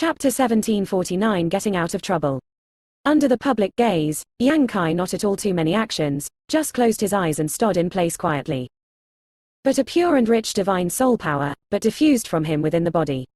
Chapter 1749 Getting Out of Trouble. Under the public gaze, Yang Kai not at all too many actions, just closed his eyes and stood in place quietly. But a pure and rich divine soul power, but diffused from him within the body.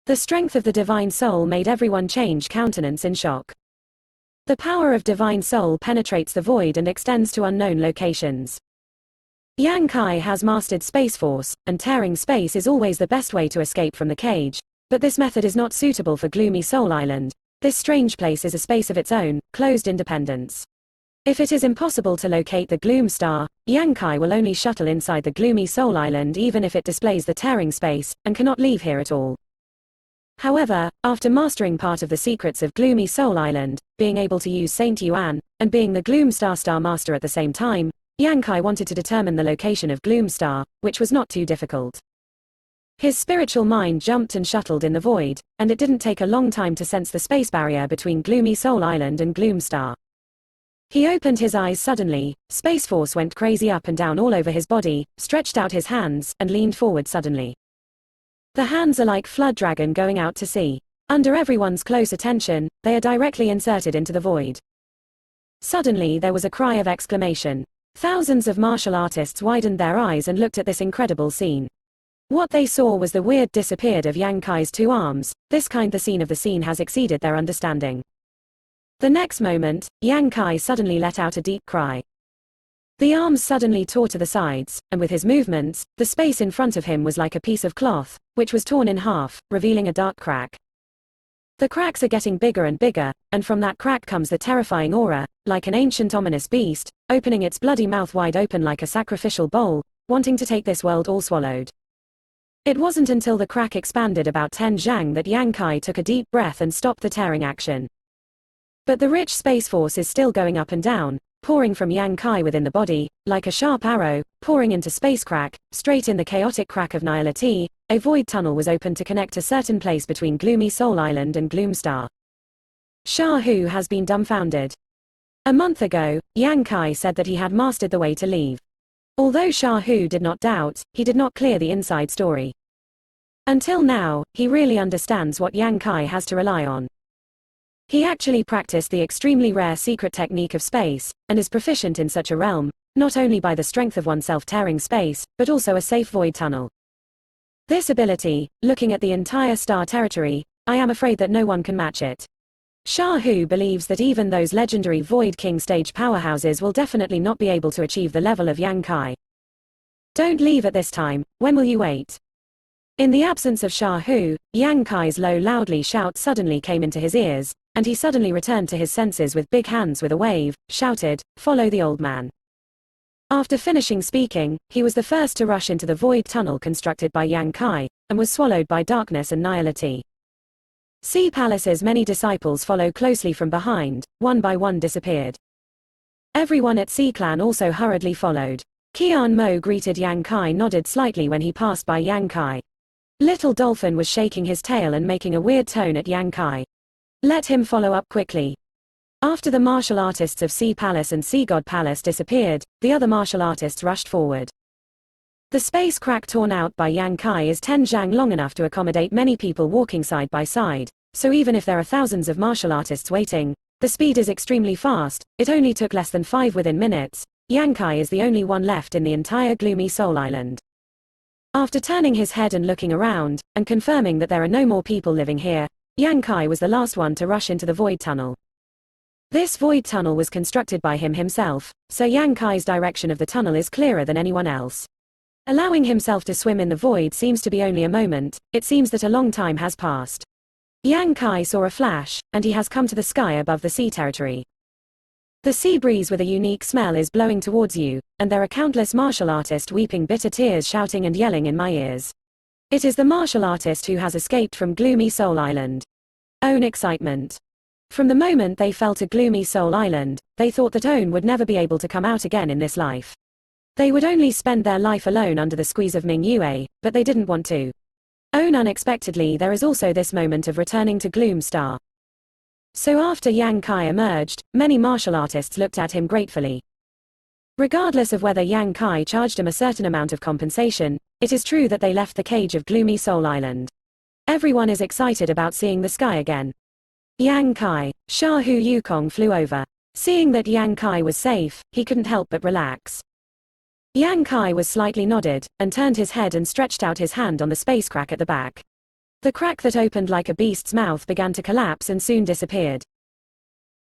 The strength of the divine soul made everyone change countenance in shock. The power of divine soul penetrates the void and extends to unknown locations. Yang Kai has mastered Space Force, and tearing space is always the best way to escape from the cage, but this method is not suitable for Gloomy Soul Island. This strange place is a space of its own, closed independence. If it is impossible to locate the Gloom Star, Yang Kai will only shuttle inside the Gloomy Soul Island even if it displays the tearing space, and cannot leave here at all. However, after mastering part of the secrets of Gloomy Soul Island, being able to use Saint Yuan, and being the Gloom Star Master at the same time, Yang Kai wanted to determine the location of Gloom Star, which was not too difficult. His spiritual mind jumped and shuttled in the void, and it didn't take a long time to sense the space barrier between Gloomy Soul Island and Gloom Star. He opened his eyes suddenly, Space Force went crazy up and down all over his body, stretched out his hands, and leaned forward suddenly. The hands are like flood dragon going out to sea. Under everyone's close attention, they are directly inserted into the void. Suddenly there was a cry of exclamation. Thousands of martial artists widened their eyes and looked at this incredible scene. What they saw was the weird disappeared of Yang Kai's two arms. This kind the scene of the scene has exceeded their understanding. The next moment, Yang Kai suddenly let out a deep cry. The arms suddenly tore to the sides, and with his movements, the space in front of him was like a piece of cloth, which was torn in half, revealing a dark crack. The cracks are getting bigger and bigger, and from that crack comes the terrifying aura, like an ancient ominous beast, opening its bloody mouth wide open like a sacrificial bowl, wanting to take this world all swallowed. It wasn't until the crack expanded about 10 zhang that Yang Kai took a deep breath and stopped the tearing action. But the rich space force is still going up and down, pouring from Yang Kai within the body, like a sharp arrow, pouring into space crack, straight in the chaotic crack of nihility. A void tunnel was opened to connect a certain place between Gloomy Soul Island and Gloom Star. Shah Hu has been dumbfounded. A month ago, Yang Kai said that he had mastered the way to leave. Although Shah Hu did not doubt, he did not clear the inside story. Until now, he really understands what Yang Kai has to rely on. He actually practiced the extremely rare secret technique of space, and is proficient in such a realm, not only by the strength of oneself tearing space, but also a safe void tunnel. This ability, looking at the entire star territory, I am afraid that no one can match it. Shah Hu believes that even those legendary Void King stage powerhouses will definitely not be able to achieve the level of Yang Kai. Don't leave at this time, when will you wait? In the absence of Shah Hu, Yang Kai's low loudly shout suddenly came into his ears, and he suddenly returned to his senses with big hands with a wave, shouted, "Follow the old man." After finishing speaking, he was the first to rush into the void tunnel constructed by Yang Kai, and was swallowed by darkness and nihility. Sea Palace's many disciples follow closely from behind, one by one disappeared. Everyone at Sea Clan also hurriedly followed. Qian Mo greeted Yang Kai, nodded slightly when he passed by Yang Kai. Little Dolphin was shaking his tail and making a weird tone at Yang Kai. Let him follow up quickly. After the martial artists of Sea Palace and Sea God Palace disappeared, the other martial artists rushed forward. The space crack torn out by Yang Kai is 10 zhang long enough to accommodate many people walking side by side, so even if there are thousands of martial artists waiting, the speed is extremely fast. It only took less than 5 within minutes. Yang Kai is the only one left in the entire Gloomy Soul Island. After turning his head and looking around, and confirming that there are no more people living here, Yang Kai was the last one to rush into the void tunnel. This void tunnel was constructed by him himself, so Yang Kai's direction of the tunnel is clearer than anyone else. Allowing himself to swim in the void seems to be only a moment. It seems that a long time has passed. Yang Kai saw a flash, and he has come to the sky above the sea territory. The sea breeze with a unique smell is blowing towards you, and there are countless martial artists weeping bitter tears, shouting and yelling in my ears. It is the martial artist who has escaped from Gloomy Soul Island. Own excitement. From the moment they fell to Gloomy Soul Island, they thought that Own would never be able to come out again in this life. They would only spend their life alone under the squeeze of Ming Yue, but they didn't want to. Own unexpectedly there is also this moment of returning to Gloom Star. So after Yang Kai emerged, many martial artists looked at him gratefully. Regardless of whether Yang Kai charged him a certain amount of compensation, it is true that they left the cage of Gloomy Soul Island. Everyone is excited about seeing the sky again. Yang Kai. Sha Hu Yukong flew over. Seeing that Yang Kai was safe, he couldn't help but relax. Yang Kai was slightly nodded, and turned his head and stretched out his hand on the space crack at the back. The crack that opened like a beast's mouth began to collapse and soon disappeared.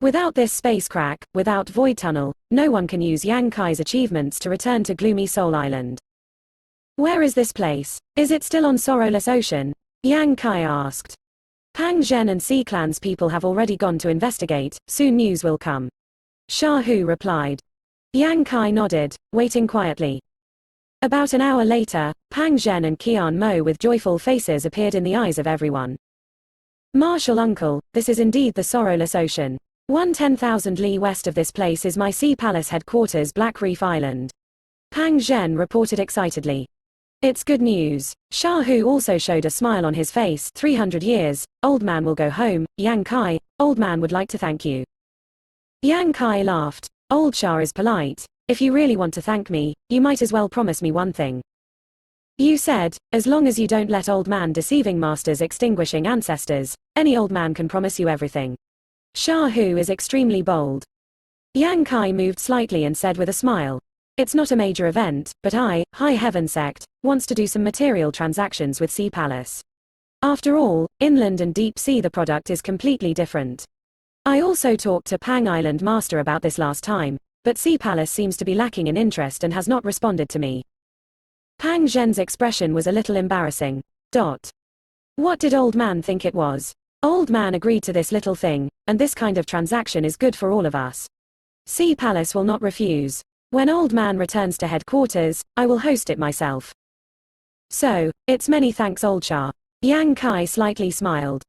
Without this space crack, without Void Tunnel, no one can use Yang Kai's achievements to return to gloomy Soul Island. Where is this place? Is it still on Sorrowless Ocean? Yang Kai asked. Pang Zhen and Sea Clan's people have already gone to investigate, soon news will come. Sha Hu replied. Yang Kai nodded, waiting quietly. About an hour later, Pang Zhen and Qian Mo with joyful faces appeared in the eyes of everyone. Marshal Uncle, this is indeed the Sorrowless Ocean. 10,000 li west of this place is my sea palace headquarters, Black Reef Island. Pang Zhen reported excitedly. It's good news. Sha Hu also showed a smile on his face. 300 years, old man will go home. Yang Kai, old man would like to thank you. Yang Kai laughed. Old Sha is polite. If you really want to thank me, you might as well promise me one thing. You said, as long as you don't let old man deceiving masters extinguishing ancestors, any old man can promise you everything. Sha Hu is extremely bold. Yang Kai moved slightly and said with a smile. It's not a major event, but High Heaven Sect wants to do some material transactions with Sea Palace. After all, inland and deep sea the product is completely different. I also talked to Pang Island Master about this last time, but Sea Palace seems to be lacking in interest and has not responded to me. Pang Zhen's expression was a little embarrassing. What did old man think it was? Old man agreed to this little thing, and this kind of transaction is good for all of us. Sea Palace will not refuse. When old man returns to headquarters, I will host it myself. So, it's many thanks old Sha. Yang Kai slightly smiled.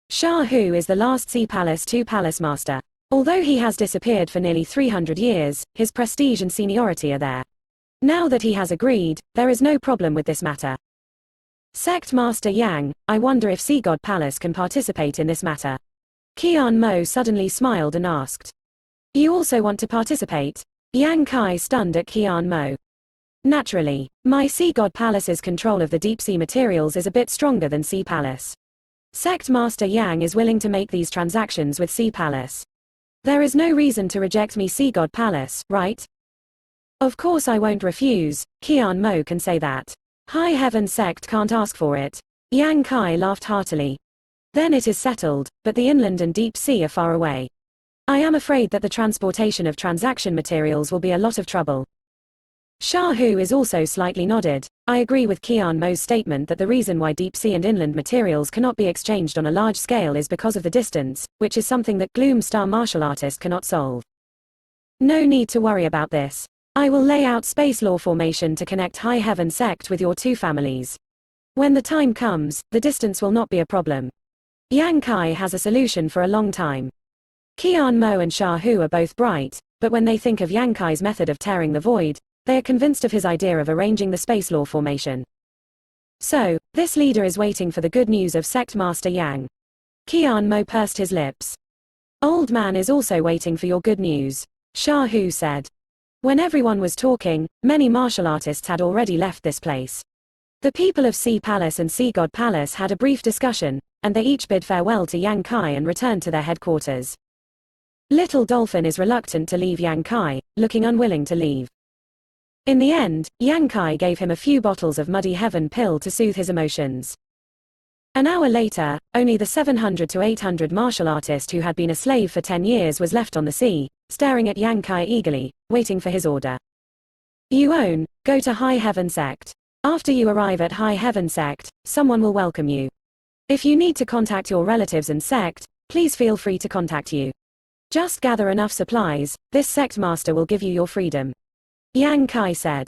Sha Hu is the last Sea Palace 2 Palace Master. Although he has disappeared for nearly 300 years, his prestige and seniority are there. Now that he has agreed, there is no problem with this matter. Sect Master Yang, I wonder if Sea God Palace can participate in this matter. Qian Mo suddenly smiled and asked. You also want to participate? Yang Kai stunned at Qian Mo. Naturally, my Sea God Palace's control of the deep sea materials is a bit stronger than Sea Palace. Sect Master Yang is willing to make these transactions with Sea Palace. There is no reason to reject me Sea God Palace, right? Of course I won't refuse, Qian Mo can say that. High Heaven Sect can't ask for it. Yang Kai laughed heartily. Then it is settled, but the inland and deep sea are far away. I am afraid that the transportation of transaction materials will be a lot of trouble. Sha Hu is also slightly nodded. I agree with Qian Mo's statement that the reason why deep sea and inland materials cannot be exchanged on a large scale is because of the distance, which is something that Gloom Star martial artist cannot solve. No need to worry about this. I will lay out space law formation to connect High Heaven Sect with your two families. When the time comes, the distance will not be a problem. Yang Kai has a solution for a long time. Qian Mo and Sha Hu are both bright, but when they think of Yang Kai's method of tearing the void, they are convinced of his idea of arranging the space law formation. So, this leader is waiting for the good news of Sect Master Yang. Qian Mo pursed his lips. Old man is also waiting for your good news, Sha Hu said. When everyone was talking, many martial artists had already left this place. The people of Sea Palace and Sea God Palace had a brief discussion, and they each bid farewell to Yang Kai and returned to their headquarters. Little Dolphin is reluctant to leave Yang Kai, looking unwilling to leave. In the end, Yang Kai gave him a few bottles of Muddy Heaven pill to soothe his emotions. An hour later, only the 700 to 800 martial artist who had been a slave for 10 years was left on the sea, staring at Yang Kai eagerly, waiting for his order. You own, go to High Heaven Sect. After you arrive at High Heaven Sect, someone will welcome you. If you need to contact your relatives and sect, please feel free to contact you. Just gather enough supplies, this sect master will give you your freedom. Yang Kai said.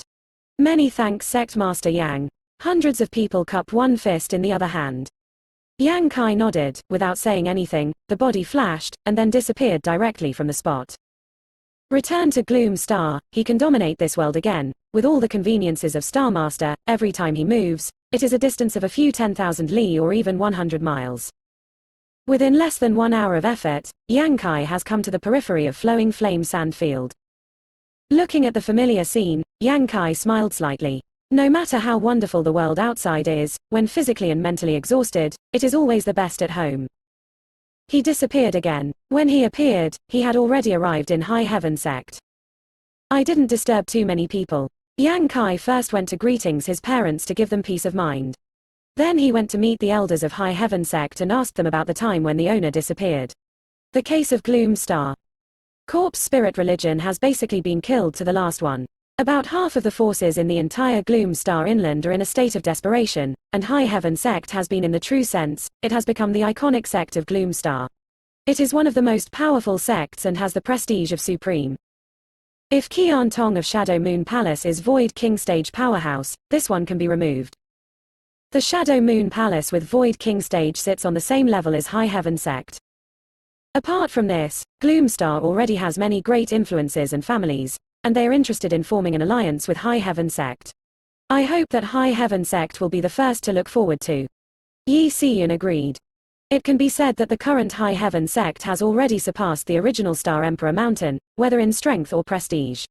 Many thanks Sect Master Yang. Hundreds of people cupped one fist in the other hand. Yang Kai nodded, without saying anything, the body flashed, and then disappeared directly from the spot. Return to Gloom Star, he can dominate this world again, with all the conveniences of Star Master. Every time he moves, it is a distance of a few 10,000 li or even 100 miles. Within less than 1 hour of effort, Yang Kai has come to the periphery of Flowing Flame Sand Field. Looking at the familiar scene, Yang Kai smiled slightly. No matter how wonderful the world outside is, when physically and mentally exhausted, it is always the best at home. He disappeared again. When he appeared, he had already arrived in High Heaven sect. I didn't disturb too many people. Yang Kai first went to greetings his parents to give them peace of mind. Then he went to meet the elders of High Heaven sect and asked them about the time when the owner disappeared. The case of Gloom Star. Corpse spirit religion has basically been killed to the last one. About half of the forces in the entire Gloom Star Inland are in a state of desperation, and High Heaven sect has been in the true sense, it has become the iconic sect of Gloom Star. It is one of the most powerful sects and has the prestige of supreme. If Qian Tong of Shadow Moon Palace is Void King Stage powerhouse, this one can be removed. The Shadow Moon Palace with Void King Stage sits on the same level as High Heaven sect. Apart from this, Gloomstar already has many great influences and families, and they are interested in forming an alliance with High Heaven sect. I hope that High Heaven sect will be the first to look forward to. Yi Siyun agreed. It can be said that the current High Heaven sect has already surpassed the original Star Emperor Mountain, whether in strength or prestige.